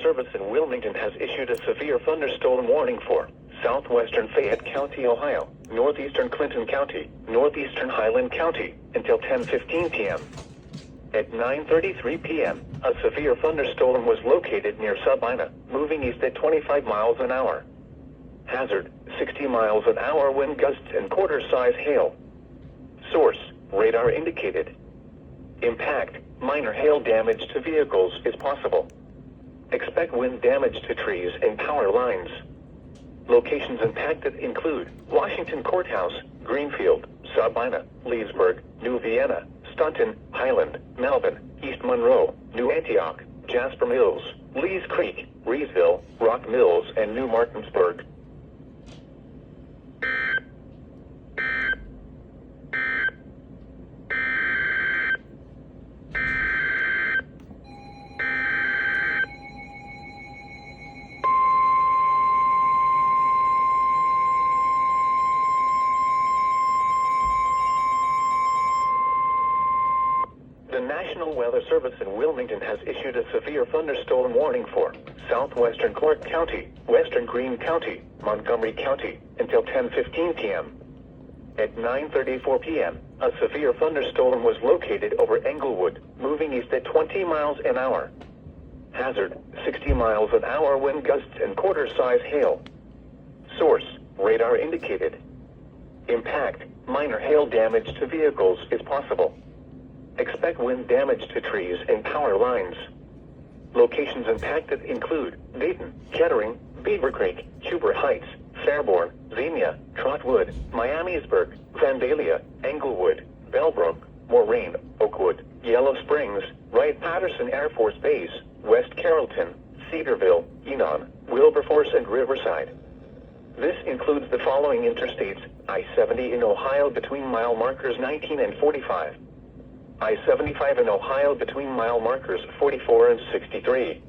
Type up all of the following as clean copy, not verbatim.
Service in Wilmington has issued a severe thunderstorm warning for southwestern Fayette County, Ohio, northeastern Clinton County, northeastern Highland County, until 10:15 p.m. At 9:33 p.m., a severe thunderstorm was located near Sabina, moving east at 25 miles an hour. Hazard, 60 miles an hour wind gusts and quarter-size hail. Source, radar indicated. Impact, minor hail damage to vehicles is possible. Expect wind damage to trees and power lines. Locations impacted include Washington Courthouse, Greenfield, Sabina, Leesburg, New Vienna, Staunton, Highland, Melvin, East Monroe, New Antioch, Jasper Mills, Lees Creek, Reesville, Rock Mills, and New Martinsburg. The National Weather Service in Wilmington has issued a severe thunderstorm warning for southwestern Clark County, western Greene County, Montgomery County, until 10:15 p.m. At 9:34 p.m., a severe thunderstorm was located over Englewood, moving east at 20 miles an hour. Hazard, 60 miles an hour wind gusts and quarter-size hail. Source, radar indicated. Impact, minor hail damage to vehicles is possible. Expect wind damage to trees and power lines. Locations impacted include Dayton, Kettering, Beaver Creek, Huber Heights, Fairborn, Xenia, Trotwood, Miamisburg, Vandalia, Englewood, Bellbrook, Moraine, Oakwood, Yellow Springs, Wright-Patterson Air Force Base, West Carrollton, Cedarville, Enon, Wilberforce, and Riverside. This includes the following interstates: I-70 in Ohio between mile markers 19 and 45. I-75 in Ohio between mile markers 44 and 63.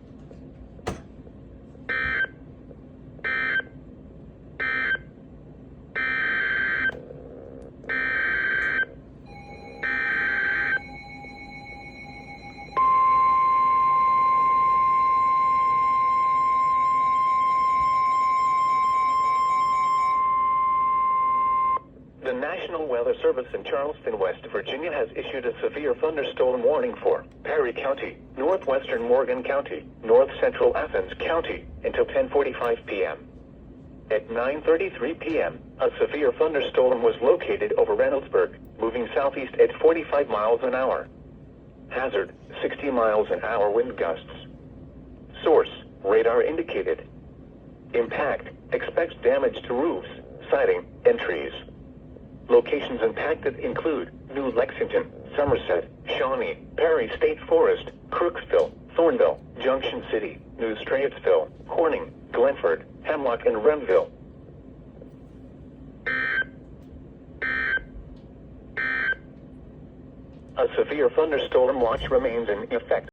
The National Weather Service in Charleston, West Virginia has issued a severe thunderstorm warning for Perry County, northwestern Morgan County, north central Athens County, until 10:45 p.m. At 9:33 p.m., a severe thunderstorm was located over Reynoldsburg, moving southeast at 45 miles an hour. Hazard, 60 miles an hour wind gusts. Source, radar indicated. Impact, expects damage to roofs, siding, and trees. Locations impacted include New Lexington, Somerset, Shawnee, Perry State Forest, Crooksville, Thornville, Junction City, New Straitsville, Corning, Glenford, Hemlock, and Renville. A severe thunderstorm watch remains in effect.